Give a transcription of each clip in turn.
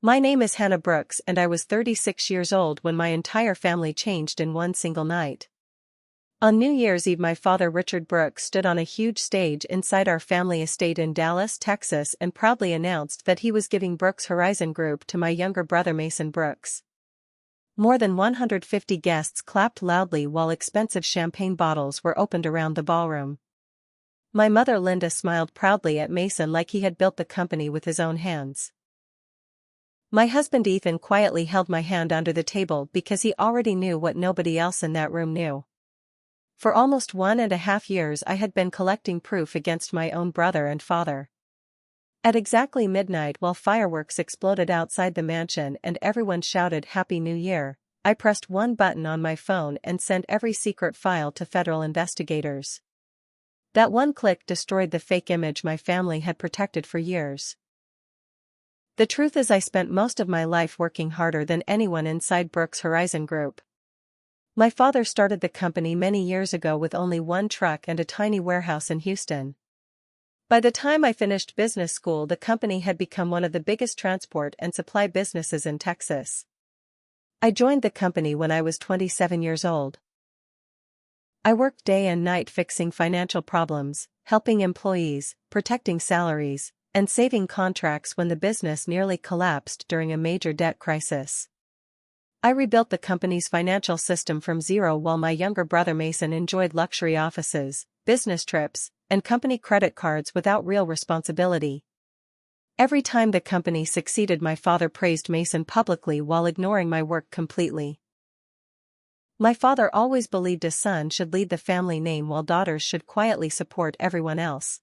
My name is Hannah Brooks and I was 36 years old when my entire family changed in one single night. On New Year's Eve, my father Richard Brooks stood on a huge stage inside our family estate in Dallas, Texas, and proudly announced that he was giving Brooks Horizon Group to my younger brother Mason Brooks. More than 150 guests clapped loudly while expensive champagne bottles were opened around the ballroom. My mother Linda smiled proudly at Mason like he had built the company with his own hands. My husband Ethan quietly held my hand under the table because he already knew what nobody else in that room knew. For almost 1.5 years I had been collecting proof against my own brother and father. At exactly midnight, while fireworks exploded outside the mansion and everyone shouted Happy New Year, I pressed one button on my phone and sent every secret file to federal investigators. That one click destroyed the fake image my family had protected for years. The truth is, I spent most of my life working harder than anyone inside Brooks Horizon Group. My father started the company many years ago with only one truck and a tiny warehouse in Houston. By the time I finished business school, the company had become one of the biggest transport and supply businesses in Texas. I joined the company when I was 27 years old. I worked day and night fixing financial problems, helping employees, protecting salaries, and saving contracts when the business nearly collapsed during a major debt crisis. I rebuilt the company's financial system from zero while my younger brother Mason enjoyed luxury offices, business trips, and company credit cards without real responsibility. Every time the company succeeded, my father praised Mason publicly while ignoring my work completely. My father always believed a son should lead the family name while daughters should quietly support everyone else.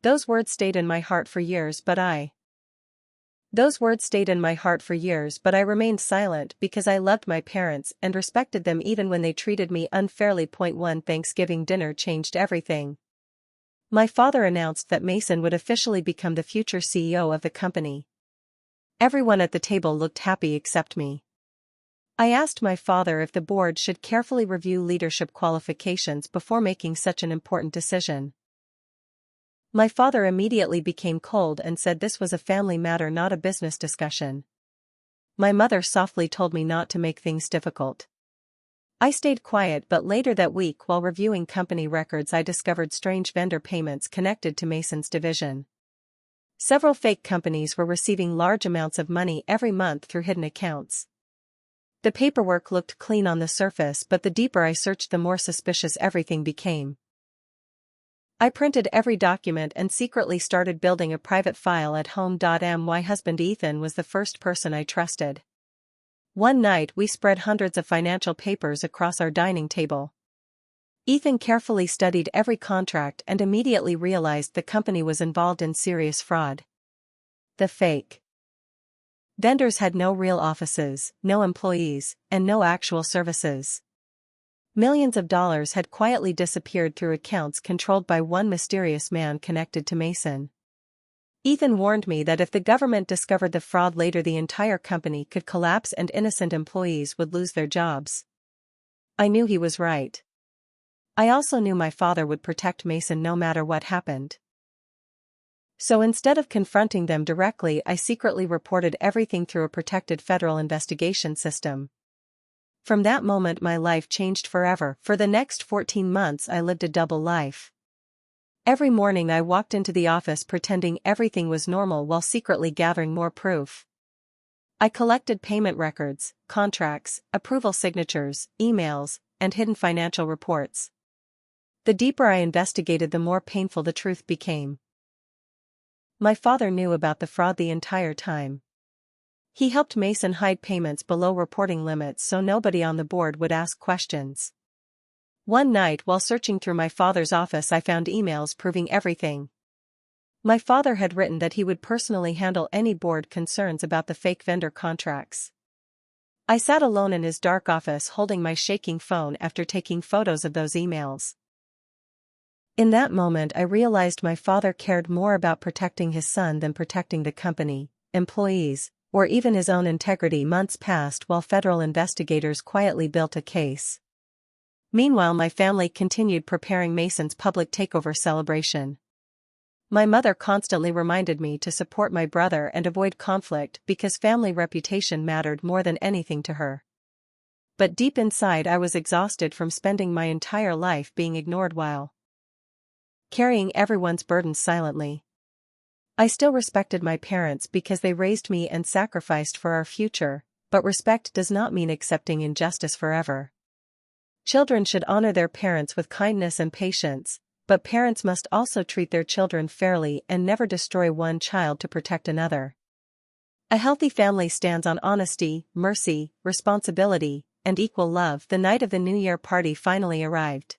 Those words stayed in my heart for years, but I remained silent because I loved my parents and respected them even when they treated me unfairly. One Thanksgiving dinner changed everything. My father announced that Mason would officially become the future CEO of the company. Everyone at the table looked happy except me. I asked my father if the board should carefully review leadership qualifications before making such an important decision. My father immediately became cold and said this was a family matter, not a business discussion. My mother softly told me not to make things difficult. I stayed quiet, but later that week, while reviewing company records, I discovered strange vendor payments connected to Mason's division. Several fake companies were receiving large amounts of money every month through hidden accounts. The paperwork looked clean on the surface, but the deeper I searched, the more suspicious everything became. I printed every document and secretly started building a private file at home. My husband Ethan was the first person I trusted. One night we spread hundreds of financial papers across our dining table. Ethan carefully studied every contract and immediately realized the company was involved in serious fraud. The fake vendors had no real offices, no employees, and no actual services. Millions of dollars had quietly disappeared through accounts controlled by one mysterious man connected to Mason. Ethan warned me that if the government discovered the fraud later, the entire company could collapse and innocent employees would lose their jobs. I knew he was right. I also knew my father would protect Mason no matter what happened. So instead of confronting them directly, I secretly reported everything through a protected federal investigation system. From that moment, my life changed forever. For the next 14 months, I lived a double life. Every morning I walked into the office pretending everything was normal while secretly gathering more proof. I collected payment records, contracts, approval signatures, emails, and hidden financial reports. The deeper I investigated, the more painful the truth became. My father knew about the fraud the entire time. He helped Mason hide payments below reporting limits so nobody on the board would ask questions. One night, while searching through my father's office, I found emails proving everything. My father had written that he would personally handle any board concerns about the fake vendor contracts. I sat alone in his dark office holding my shaking phone after taking photos of those emails. In that moment, I realized my father cared more about protecting his son than protecting the company, employees, or even his own integrity. Months passed while federal investigators quietly built a case. Meanwhile, my family continued preparing Mason's public takeover celebration. My mother constantly reminded me to support my brother and avoid conflict because family reputation mattered more than anything to her. But deep inside I was exhausted from spending my entire life being ignored while carrying everyone's burdens silently. I still respected my parents because they raised me and sacrificed for our future, but respect does not mean accepting injustice forever. Children should honor their parents with kindness and patience, but parents must also treat their children fairly and never destroy one child to protect another. A healthy family stands on honesty, mercy, responsibility, and equal love. The night of the New Year party finally arrived.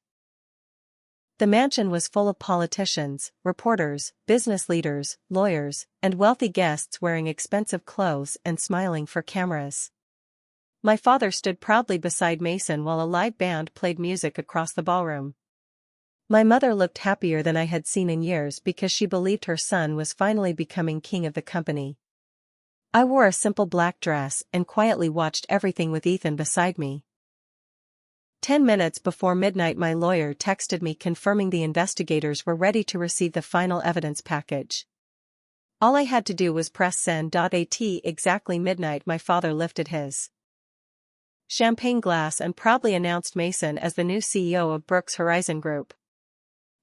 The mansion was full of politicians, reporters, business leaders, lawyers, and wealthy guests wearing expensive clothes and smiling for cameras. My father stood proudly beside Mason while a live band played music across the ballroom. My mother looked happier than I had seen in years because she believed her son was finally becoming king of the company. I wore a simple black dress and quietly watched everything with Ethan beside me. 10 minutes before midnight my lawyer texted me confirming the investigators were ready to receive the final evidence package. All I had to do was press send. At exactly midnight my father lifted his champagne glass and proudly announced Mason as the new CEO of Brooks Horizon Group.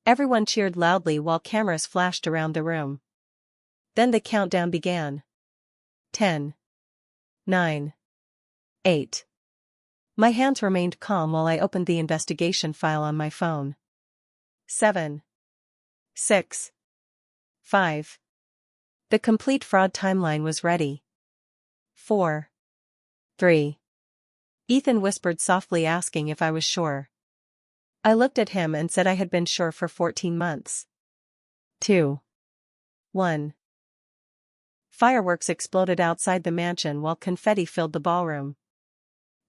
Everyone cheered loudly while cameras flashed around the room. Then the countdown began. 10. 9. 8. My hands remained calm while I opened the investigation file on my phone. 7. 6. 5. The complete fraud timeline was ready. 4. 3. Ethan whispered softly asking if I was sure. I looked at him and said I had been sure for 14 months. 2. 1. Fireworks exploded outside the mansion while confetti filled the ballroom.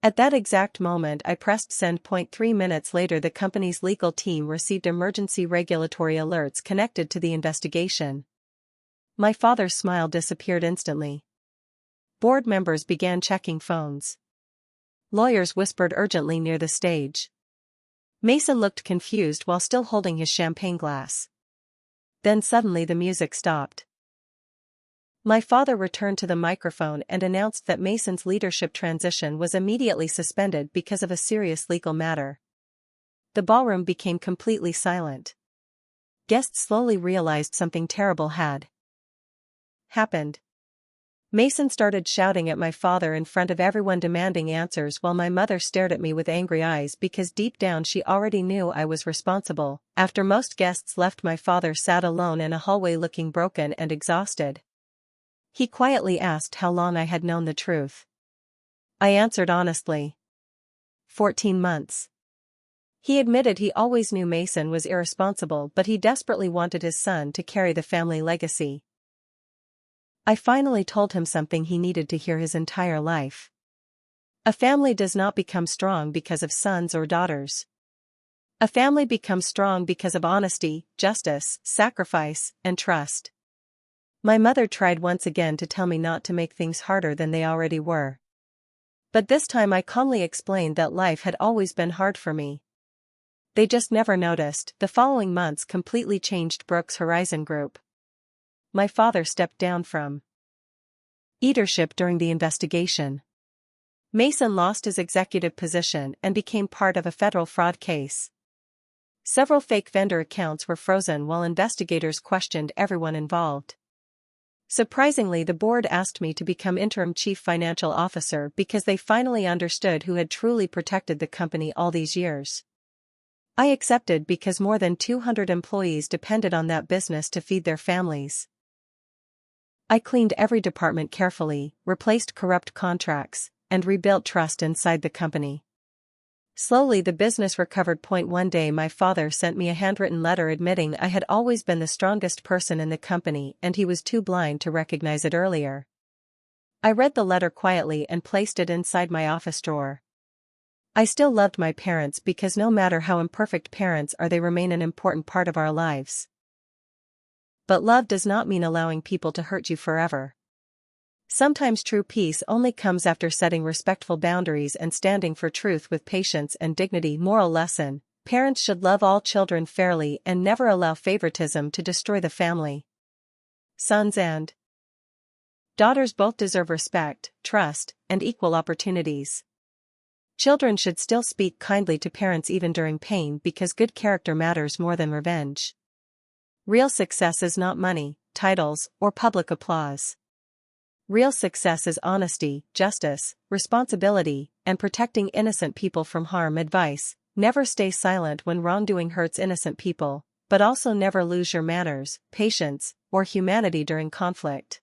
At that exact moment I pressed send. 3 minutes later the company's legal team received emergency regulatory alerts connected to the investigation. My father's smile disappeared instantly. Board members began checking phones. Lawyers whispered urgently near the stage. Mason looked confused while still holding his champagne glass. Then suddenly the music stopped. My father returned to the microphone and announced that Mason's leadership transition was immediately suspended because of a serious legal matter. The ballroom became completely silent. Guests slowly realized something terrible had happened. Mason started shouting at my father in front of everyone demanding answers while my mother stared at me with angry eyes because deep down she already knew I was responsible. After most guests left my father sat alone in a hallway looking broken and exhausted. He quietly asked how long I had known the truth. I answered honestly. 14 months. He admitted he always knew Mason was irresponsible but he desperately wanted his son to carry the family legacy. I finally told him something he needed to hear his entire life. A family does not become strong because of sons or daughters. A family becomes strong because of honesty, justice, sacrifice, and trust. My mother tried once again to tell me not to make things harder than they already were. But this time I calmly explained that life had always been hard for me. They just never noticed. The following months completely changed Brooks Horizon Group. My father stepped down from leadership during the investigation. Mason lost his executive position and became part of a federal fraud case. Several fake vendor accounts were frozen while investigators questioned everyone involved. Surprisingly, the board asked me to become interim chief financial officer because they finally understood who had truly protected the company all these years. I accepted because more than 200 employees depended on that business to feed their families. I cleaned every department carefully, replaced corrupt contracts, and rebuilt trust inside the company. Slowly the business recovered. One day my father sent me a handwritten letter admitting I had always been the strongest person in the company and he was too blind to recognize it earlier. I read the letter quietly and placed it inside my office drawer. I still loved my parents because no matter how imperfect parents are, they remain an important part of our lives. But love does not mean allowing people to hurt you forever. Sometimes true peace only comes after setting respectful boundaries and standing for truth with patience and dignity. Moral lesson: Parents should love all children fairly and never allow favoritism to destroy the family. Sons and daughters both deserve respect, trust, and equal opportunities. Children should still speak kindly to parents even during pain because good character matters more than revenge. Real success is not money, titles, or public applause. Real success is honesty, justice, responsibility, and protecting innocent people from harm. Advice: never stay silent when wrongdoing hurts innocent people, but also never lose your manners, patience, or humanity during conflict.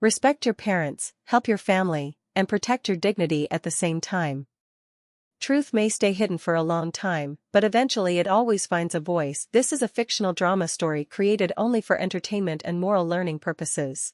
Respect your parents, help your family, and protect your dignity at the same time. Truth may stay hidden for a long time, but eventually it always finds a voice. This is a fictional drama story created only for entertainment and moral learning purposes.